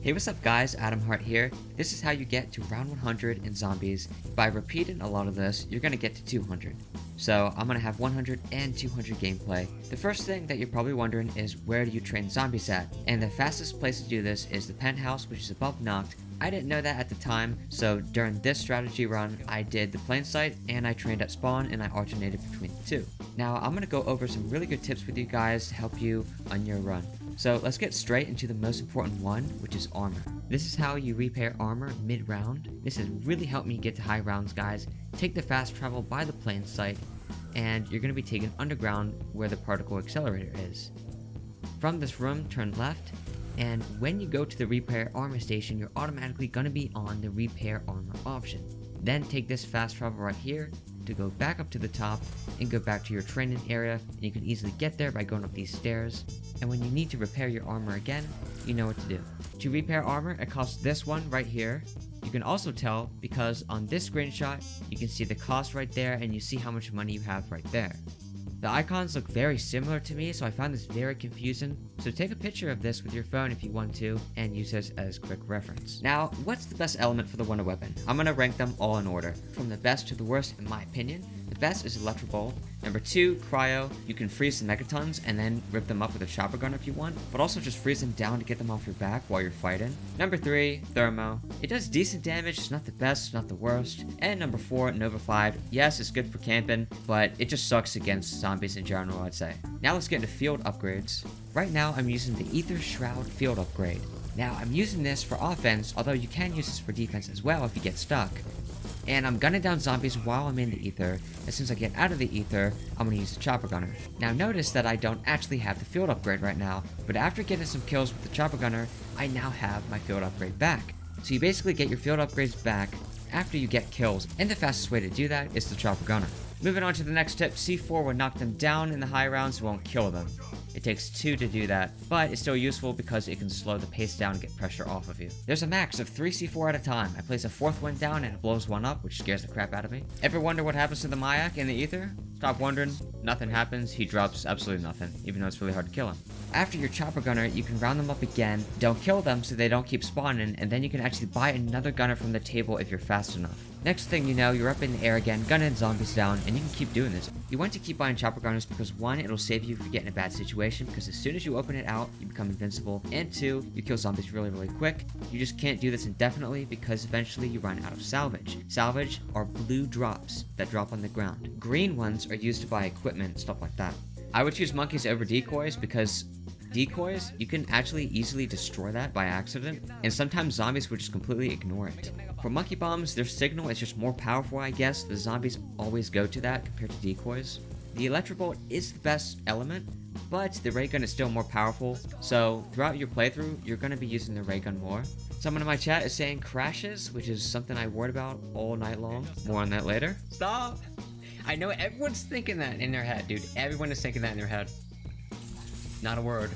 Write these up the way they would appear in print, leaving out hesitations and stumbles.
Hey, what's up guys, Adam Hart here. This is how you get to round 100 in zombies. By repeating a lot of this, you're gonna get to 200. So I'm gonna have 100 and 200 gameplay. The first thing that you're probably wondering is where do you train zombies at? And the fastest place to do this is the penthouse, which is above Noct. I didn't know that at the time, so during this strategy run, I did the plain sight and I trained at spawn and I alternated between the two. Now I'm gonna go over some really good tips with you guys to help you on your run. So let's get straight into the most important one, which is armor. This is how you repair armor mid-round. This has really helped me get to high rounds, guys. Take the fast travel by the plain sight, and you're going to be taken underground where the particle accelerator is. From this room, turn left, and when you go to the repair armor station, you're automatically going to be on the repair armor option. Then take this fast travel right here to go back up to the top and go back to your training area, and you can easily get there by going up these stairs. And when you need to repair your armor again, you know what to do. To repair armor, it costs this one right here. You can also tell because on this screenshot, you can see the cost right there and you see how much money you have right there. The icons look very similar to me, so I found this very confusing. So take a picture of this with your phone if you want to, and use this as quick reference. Now, what's the best element for the wonder weapon? I'm gonna rank them all in order, from the best to the worst in my opinion. The best is Electrobolt. Number 2, Cryo. You can freeze the Megatons and then rip them up with a chopper gun if you want, but also just freeze them down to get them off your back while you're fighting. Number 3, Thermo. It does decent damage, it's not the best, it's not the worst. And number 4, Nova 5. Yes, it's good for camping, but it just sucks against zombies in general, I'd say. Now let's get into field upgrades. Right now, I'm using the Aether Shroud field upgrade. Now, I'm using this for offense, although you can use this for defense as well if you get stuck. And I'm gunning down zombies while I'm in the Aether. As soon as I get out of the Aether, I'm going to use the chopper gunner. Now notice that I don't actually have the field upgrade right now, but after getting some kills with the chopper gunner, I now have my field upgrade back. So you basically get your field upgrades back after you get kills, and the fastest way to do that is the chopper gunner. Moving on to the next tip, C4 will knock them down in the high rounds, won't kill them. It takes 2 to do that, but it's still useful because it can slow the pace down and get pressure off of you. There's a max of 3 C4 at a time. I place a 4th one down and it blows one up, which scares the crap out of me. Ever wonder what happens to the Mayak in the Aether? Stop wondering. Nothing happens. He drops absolutely nothing, even though it's really hard to kill him. After your chopper gunner, you can round them up again. Don't kill them so they don't keep spawning, and then you can actually buy another gunner from the table if you're fast enough. Next thing you know, you're up in the air again, gunning zombies down, and you can keep doing this. You want to keep buying chopper gunners because 1, it'll save you from getting in a bad situation, because as soon as you open it out, you become invincible, and 2, you kill zombies really quick. You just can't do this indefinitely because eventually you run out of salvage. Salvage are blue drops that drop on the ground. Green ones are used to buy equipment, stuff like that. I would choose monkeys over decoys because decoys, you can actually easily destroy that by accident, and sometimes zombies would just completely ignore it. For monkey bombs, their signal is just more powerful, I guess. The zombies always go to that compared to decoys. The Electrobolt is the best element, but the ray gun is still more powerful, so throughout your playthrough, you're going to be using the ray gun more. Someone in my chat is saying crashes, which is something I worried about all night long. More on that later. Stop! I know everyone's thinking that in their head, dude. Everyone is thinking that in their head. Not a word.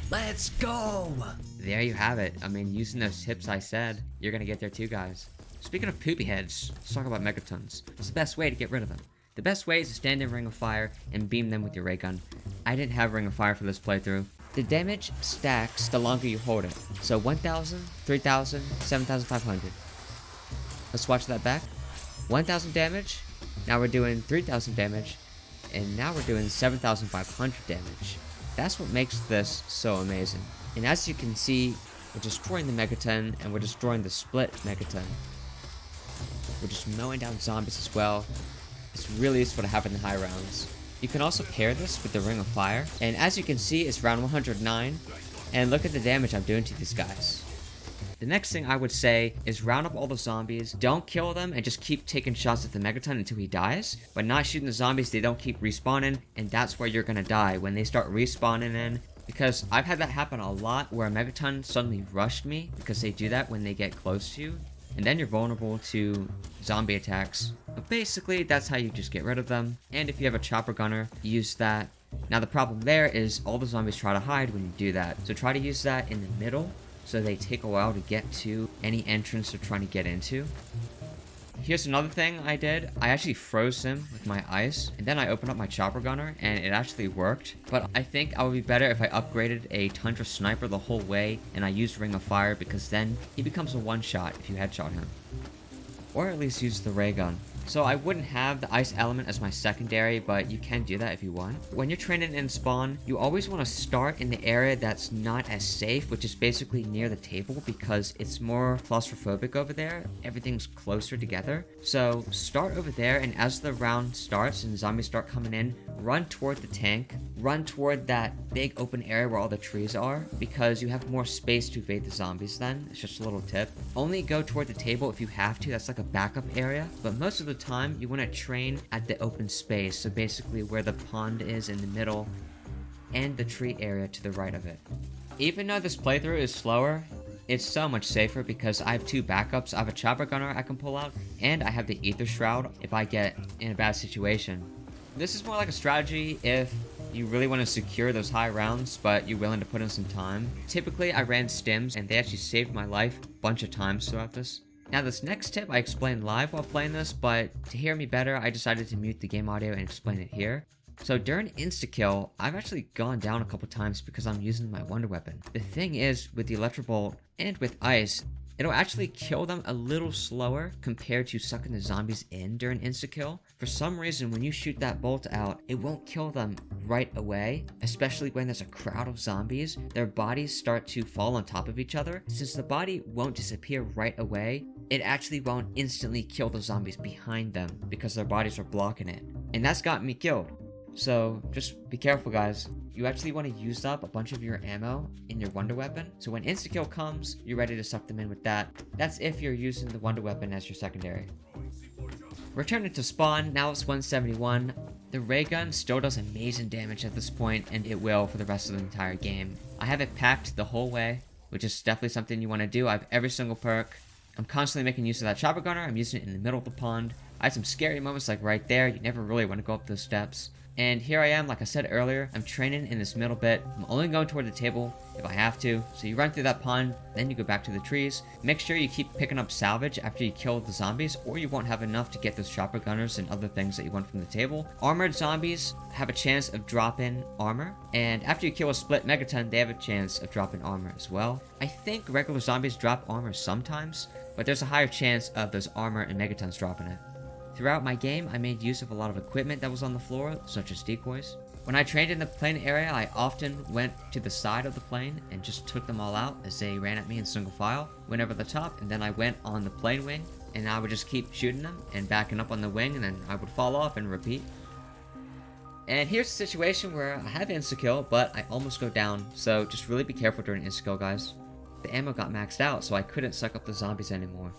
Let's go! There you have it. I mean, using those tips I said, you're gonna get there too, guys. Speaking of poopy heads, let's talk about Megatons. What's the best way to get rid of them? The best way is to stand in Ring of Fire and beam them with your ray gun. I didn't have Ring of Fire for this playthrough. The damage stacks the longer you hold it. So 1,000, 3,000, 7,500. Let's watch that back. 1,000 damage. Now we're doing 3,000 damage. And now we're doing 7,500 damage. That's what makes this so amazing. And as you can see, we're destroying the Megaton, and we're destroying the split Megaton. We're just mowing down zombies as well. It's really useful to have in the high rounds. You can also pair this with the Ring of Fire, and as you can see, it's round 109, and look at the damage I'm doing to these guys. The next thing I would say is round up all the zombies, don't kill them, and just keep taking shots at the Megaton until he dies. By not shooting the zombies, they don't keep respawning, and that's where you're gonna die, when they start respawning in. Because I've had that happen a lot, where a Megaton suddenly rushed me, because they do that when they get close to you, and then you're vulnerable to zombie attacks. But basically, that's how you just get rid of them, and if you have a chopper gunner, use that. Now the problem there is all the zombies try to hide when you do that, so try to use that in the middle, so they take a while to get to any entrance they're trying to get into. Here's another thing I did. I actually froze him with my ice, and then I opened up my chopper gunner, and it actually worked. But I think I would be better if I upgraded a Tundra Sniper the whole way, and I used Ring of Fire, because then he becomes a one-shot if you headshot him. Or at least use the ray gun. So I wouldn't have the ice element as my secondary, but you can do that if you want. When you're training in spawn, you always want to start in the area that's not as safe, which is basically near the table, because it's more claustrophobic over there. Everything's closer together. So start over there, and as the round starts and zombies start coming in, run toward the tank, run toward that big open area where all the trees are, because you have more space to evade the zombies then. It's just a little tip. Only go toward the table if you have to. That's like a backup area, but most of the time you want to train at the open space, so basically where the pond is in the middle and the tree area to the right of it. Even though this playthrough is slower, it's so much safer because I have two backups. I have a chopper gunner I can pull out, and I have the Aether shroud if I get in a bad situation. This is more like a strategy if you really want to secure those high rounds, but you're willing to put in some time. Typically I ran stims, and they actually saved my life a bunch of times throughout this. Now this next tip I explained live while playing this, but to hear me better, I decided to mute the game audio and explain it here. So during Instakill, I've actually gone down a couple times because I'm using my wonder weapon. The thing is, with the Electrobolt and with ice, it'll actually kill them a little slower compared to sucking the zombies in during Instakill. For some reason, when you shoot that bolt out, it won't kill them right away, especially when there's a crowd of zombies. Their bodies start to fall on top of each other. Since the body won't disappear right away, it actually won't instantly kill the zombies behind them because their bodies are blocking it. And that's got me killed. So just be careful, guys. You actually want to use up a bunch of your ammo in your wonder weapon, so when Instakill comes, you're ready to suck them in with that. That's if you're using the wonder weapon as your secondary. Returning to spawn, now it's 171. The ray gun still does amazing damage at this point, and it will for the rest of the entire game. I have it packed the whole way, which is definitely something you want to do. I have every single perk. I'm constantly making use of that chopper gunner. I'm using it in the middle of the pond. I had some scary moments like right there. You never really want to go up those steps. And here I am, like I said earlier, I'm training in this middle bit. I'm only going toward the table if I have to. So you run through that pond, then you go back to the trees. Make sure you keep picking up salvage after you kill the zombies, or you won't have enough to get those chopper gunners and other things that you want from the table. Armored zombies have a chance of dropping armor, and after you kill a split Megaton, they have a chance of dropping armor as well. I think regular zombies drop armor sometimes, but there's a higher chance of those armor and Megatons dropping it. Throughout my game, I made use of a lot of equipment that was on the floor, such as decoys. When I trained in the plane area, I often went to the side of the plane and just took them all out as they ran at me in single file. Went over the top, and then I went on the plane wing, and I would just keep shooting them and backing up on the wing, and then I would fall off and repeat. And here's a situation where I have Instakill, but I almost go down, so just really be careful during Instakill, guys. The ammo got maxed out, so I couldn't suck up the zombies anymore.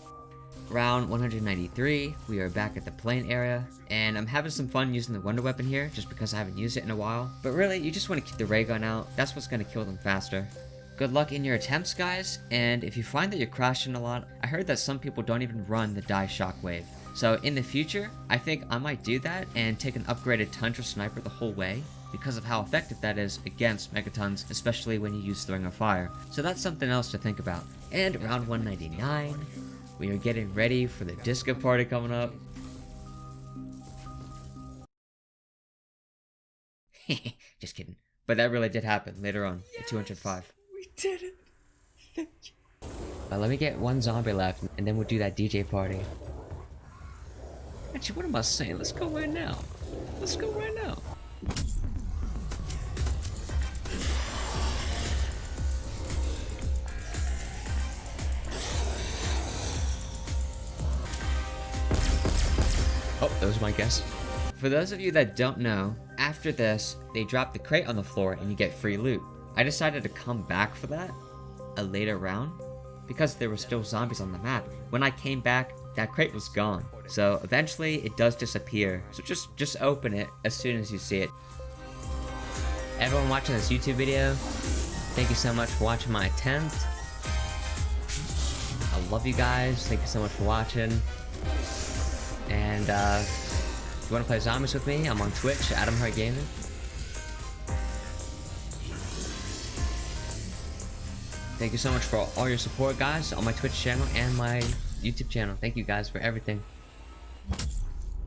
Round 193, we are back at the plane area, and I'm having some fun using the wonder weapon here, just because I haven't used it in a while. But really, you just want to keep the ray gun out. That's what's going to kill them faster. Good luck in your attempts, guys, and if you find that you're crashing a lot, I heard that some people don't even run the Die Shockwave. So in the future, I think I might do that and take an upgraded Tundra Sniper the whole way, because of how effective that is against Megatons, especially when you use the Ring of Fire. So that's something else to think about. And round 199... we are getting ready for the disco party coming up. Just kidding. But that really did happen later on, at 205. We did it. Thank you. Let me get one zombie left, and then we'll do that DJ party. Actually, what am I saying? Let's go right now. Let's go right now. Oh, that was my guess. For those of you that don't know, after this, they drop the crate on the floor and you get free loot. I decided to come back for that a later round because there were still zombies on the map. When I came back, that crate was gone. So eventually it does disappear. So just open it as soon as you see it. Everyone watching this YouTube video, thank you so much for watching my attempt. I love you guys. Thank you so much for watching. And if you want to play zombies with me, I'm on Twitch, AdamHartGaming. Thank you so much for all your support, guys, on my Twitch channel and my YouTube channel. Thank you guys for everything.